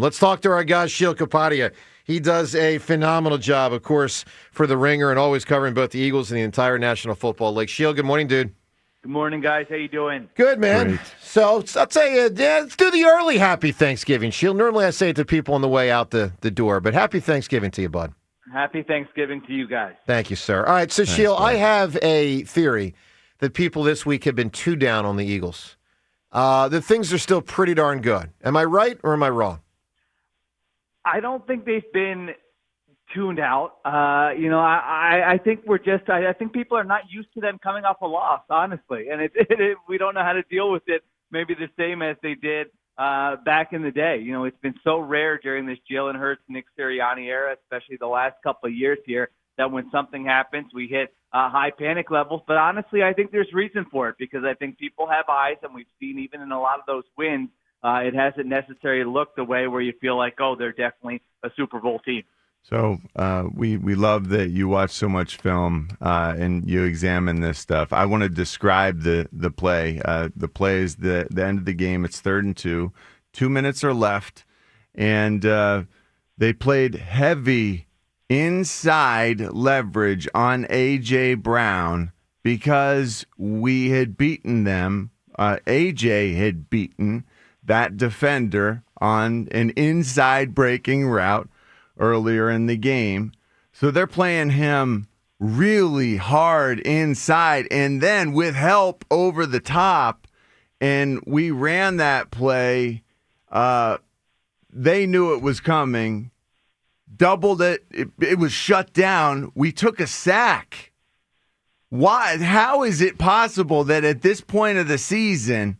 Let's talk to our guy, Sheil Kapadia. He does a phenomenal job, of course, for The Ringer and always covering both the Eagles and the entire National Football League. Sheil, good morning, dude. Good morning, guys. How you doing? Good, man. Great. So I'll tell you, let's do the early happy Thanksgiving, Sheil. Normally I say it to people on the way out the door, but happy Thanksgiving to you, bud. Happy Thanksgiving to you guys. Thank you, sir. All right, so Sheil, I have a theory that people this week have been too down on the Eagles. That things are still pretty darn good. Am I right or am I wrong? I don't think they've been tuned out. I think I think people are not used to them coming off a loss, honestly. And we don't know how to deal with it maybe the same as they did back in the day. You know, it's been so rare during this Jalen Hurts, Nick Sirianni era, especially the last couple of years here, that when something happens, we hit high panic levels. But honestly, I think there's reason for it because I think people have eyes, and we've seen even in a lot of those wins, it hasn't necessarily looked the way where you feel like, oh, they're definitely a Super Bowl team. So we love that you watch so much film and you examine this stuff. I want to describe the play. The play is the end of the game. It's 3rd and 2. 2 minutes are left, and they played heavy inside leverage on A.J. Brown because we had beaten them. A.J. had beaten that defender on an inside breaking route earlier in the game. So they're playing him really hard inside and then with help over the top. And we ran that play. They knew it was coming. Doubled it. It was shut down. We took a sack. Why? How is it possible that at this point of the season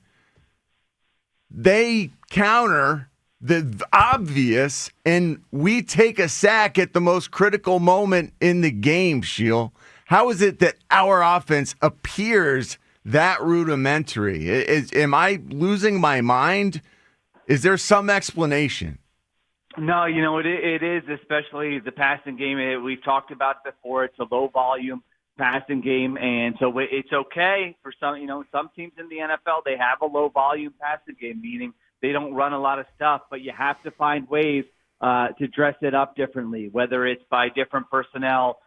they counter the obvious and we take a sack at the most critical moment in the game, Sheil? How is it that our offense appears that rudimentary? Am I losing my mind? Is there some explanation? No, you know, it is, especially the passing game. We've talked about it before. It's a low-volume passing game, and so it's okay for some teams in the NFL, they have a low-volume passing game, meaning they don't run a lot of stuff, but you have to find ways to dress it up differently, whether it's by different personnel,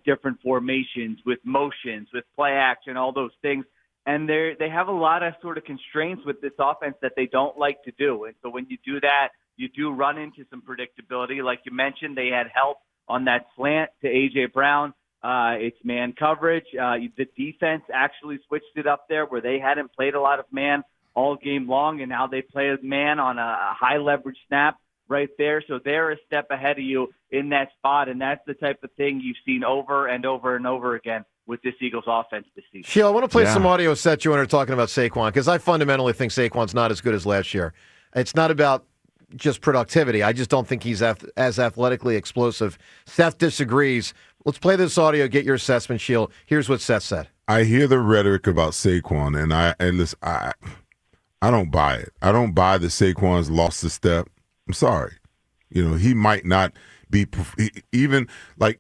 different formations, with motions, with play action, all those things. And they have a lot of sort of constraints with this offense that they don't like to do. And so when you do that, you do run into some predictability. Like you mentioned, they had help on that slant to A.J. Brown. It's man coverage. The defense actually switched it up there where they hadn't played a lot of man all game long, and now they play man on a high leverage snap right there. So they're a step ahead of you in that spot, and that's the type of thing you've seen over and over and over again with this Eagles offense this season. Sheil, I want to play some audio set you when you're talking about Saquon, because I fundamentally think Saquon's not as good as last year. It's not about just productivity. I just don't think he's as athletically explosive. Seth disagrees. Let's play this audio, get your assessment, Sheil. Here's what Seth said. I hear the rhetoric about Saquon, and listen, I don't buy it. I don't buy that Saquon's lost a step. I'm sorry. You know, he might not be even like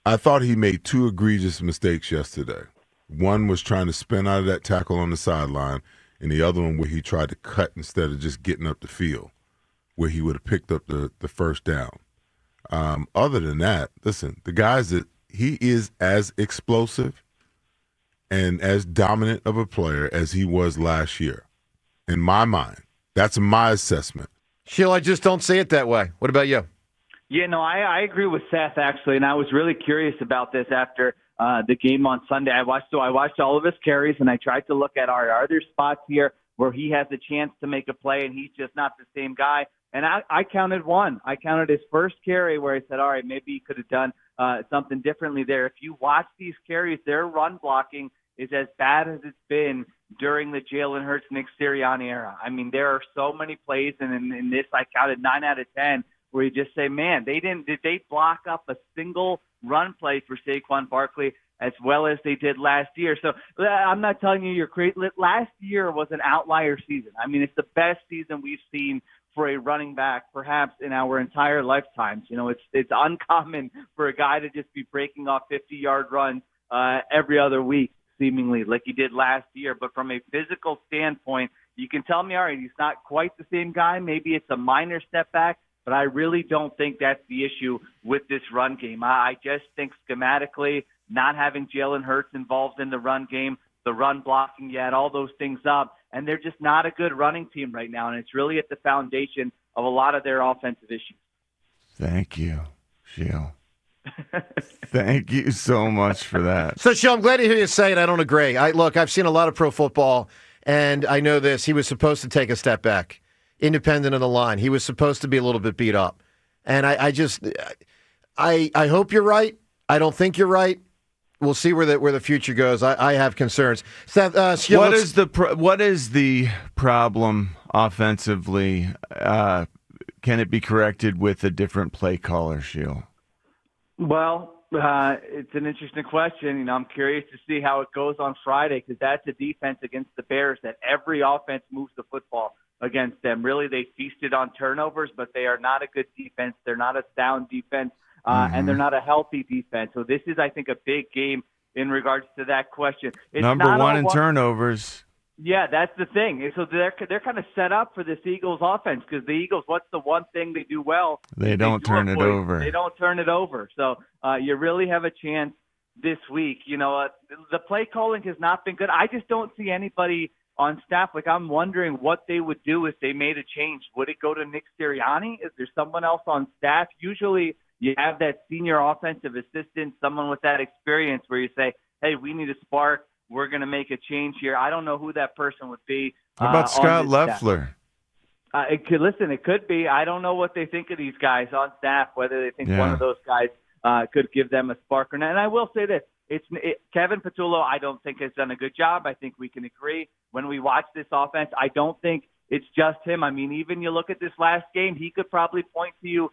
I thought he made 2 egregious mistakes yesterday. One was trying to spin out of that tackle on the sideline, and the other one where he tried to cut instead of just getting up the field, where he would have picked up the first down. Other than that, listen, the guys that he is as explosive and as dominant of a player as he was last year, in my mind. That's my assessment. Sheil, I just don't see it that way. What about you? Yeah, no, I agree with Seth, actually, and I was really curious about this after the game on Sunday. I watched all of his carries, and I tried to look at are there spots here where he has a chance to make a play, and he's just not the same guy. And I counted one. I counted his first carry where I said, all right, maybe he could have done something differently there. If you watch these carries, their run blocking is as bad as it's been during the Jalen Hurts, Nick Sirianni era. I mean, there are so many plays, and in this I counted 9 out of 10, where you just say, man, did they block up a single run play for Saquon Barkley as well as they did last year? So I'm not telling you you're crazy. Last year was an outlier season. I mean, it's the best season we've seen for a running back perhaps in our entire lifetimes. You know, it's uncommon for a guy to just be breaking off 50-yard runs every other week, seemingly, like he did last year. But from a physical standpoint, You can tell me, all right, he's not quite the same guy. Maybe it's a minor step back, but I really don't think that's the issue with this run game. I just think schematically, not having Jalen Hurts involved in the run game, the run blocking, you add all those things up, and they're just not a good running team right now, and it's really at the foundation of a lot of their offensive issues. Thank you, Sheil. Thank you so much for that. So, Sheil, I'm glad to hear you say it. I don't agree. Look, I've seen a lot of pro football, and I know this. He was supposed to take a step back, independent of the line. He was supposed to be a little bit beat up. And I hope you're right. I don't think you're right. We'll see where the future goes. I have concerns. Seth, Sheil, what is the problem offensively? Can it be corrected with a different play caller, Sheil? Well, it's an interesting question. I'm curious to see how it goes on Friday because that's a defense against the Bears that every offense moves the football against them. Really, they feasted on turnovers, but they are not a good defense. They're not a sound defense, and they're not a healthy defense. So this is, I think, a big game in regards to that question. It's number one in turnovers. Yeah, that's the thing. So they're kind of set up for this Eagles offense because the Eagles, what's the one thing they do well? They don't turn it over. They don't turn it over. So you really have a chance this week. The play calling has not been good. I just don't see anybody on staff. Like, I'm wondering what they would do if they made a change. Would it go to Nick Sirianni? Is there someone else on staff? Usually you have that senior offensive assistant, someone with that experience where you say, hey, we need a spark. We're going to make a change here. I don't know who that person would be. How about Scott Loeffler? It could be. I don't know what they think of these guys on staff, whether they think one of those guys could give them a spark or not. And I will say this. Kevin Patullo, I don't think, has done a good job. I think we can agree. When we watch this offense, I don't think it's just him. I mean, even you look at this last game, he could probably point to you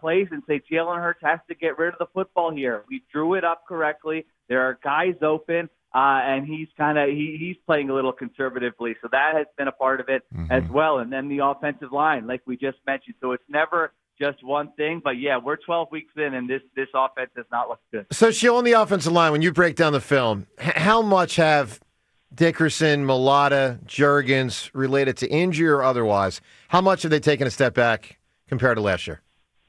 plays and say, Jalen Hurts has to get rid of the football here. We drew it up correctly. There are guys open. And he's he's playing a little conservatively. So that has been a part of it as well. And then the offensive line, like we just mentioned. So it's never just one thing. But, yeah, we're 12 weeks in, and this offense does not look good. So, Sheil, on the offensive line, when you break down the film, how much have Dickerson, Mulata, Juergens related to injury or otherwise, how much have they taken a step back compared to last year?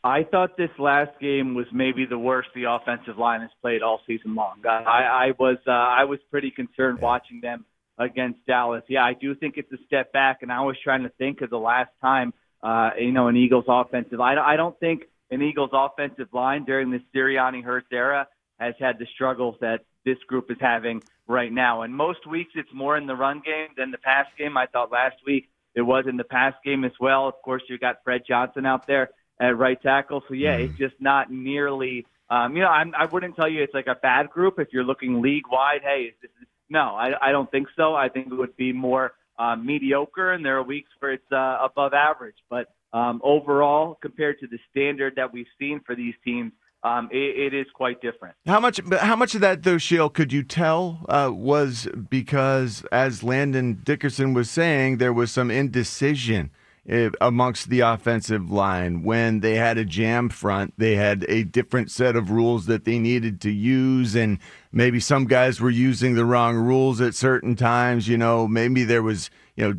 I thought this last game was maybe the worst the offensive line has played all season long. I was pretty concerned watching them against Dallas. Yeah, I do think it's a step back, and I was trying to think of the last time, an Eagles offensive. I don't think an Eagles offensive line during the Sirianni Hurts era has had the struggles that this group is having right now. And most weeks it's more in the run game than the pass game. I thought last week it was in the pass game as well. Of course, you got Fred Johnson out there at right tackle. So, yeah, it's just not nearly I wouldn't tell you it's like a bad group if you're looking league-wide. Hey, no, I don't think so. I think it would be more mediocre, and there are weeks where it's above average. But overall, compared to the standard that we've seen for these teams, it is quite different. How much of that, though, Sheil, could you tell was because, as Landon Dickerson was saying, there was some indecision amongst the offensive line. When they had a jam front, they had a different set of rules that they needed to use, and maybe some guys were using the wrong rules at certain times. Maybe there was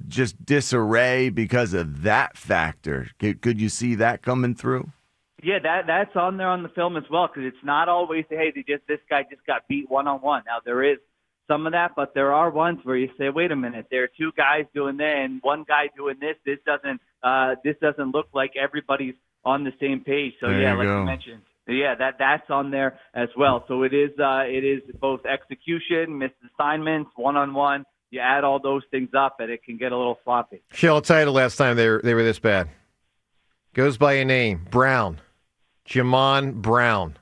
just disarray because of that factor. Could you see that coming through? Yeah, that's on there on the film as well, because it's not always, hey, this guy just got beat one-on-one. Now, there is some of that, but there are ones where you say, wait a minute, there are two guys doing that and one guy doing this. This doesn't look like everybody's on the same page. So, like you mentioned, that's on there as well. So it is both execution, missed assignments, one-on-one. You add all those things up, and it can get a little sloppy. Sheil, I'll tell you the last time they were this bad. Goes by a name, Brown. Jamon Brown.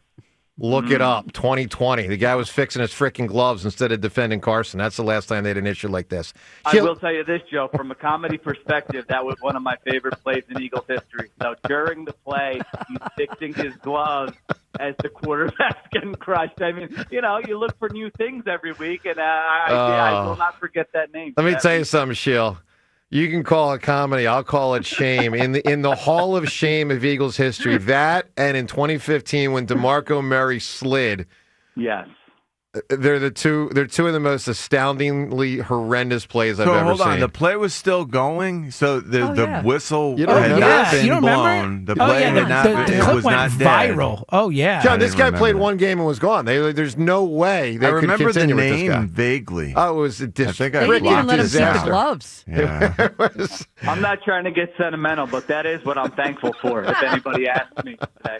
Look it up, 2020. The guy was fixing his freaking gloves instead of defending Carson. That's the last time they had an issue like this. I will tell you this, Joe, from a comedy perspective, that was one of my favorite plays in Eagles history. So during the play, he's fixing his gloves as the quarterback's getting crushed. I mean, you look for new things every week, and I will not forget that name. Let me tell you something, Sheil. You can call it comedy. I'll call it shame. In the Hall of Shame of Eagles history, that and in 2015 when DeMarco Murray slid. Yes. They're two of the most astoundingly horrendous plays I've ever seen. Hold on, the play was still going, so the whistle You don't had remember? not been You don't blown. remember? The play had not the been. It clip was went not dead. viral. Oh yeah. John, this guy remember played that. one game and was gone. There's no way they I could remember the continue with this guy. name vaguely. Oh, it was a I think I They didn't even let him keep the disaster. gloves. Yeah. It was- I'm not trying to get sentimental, but that is what I'm thankful for. If anybody asks me today.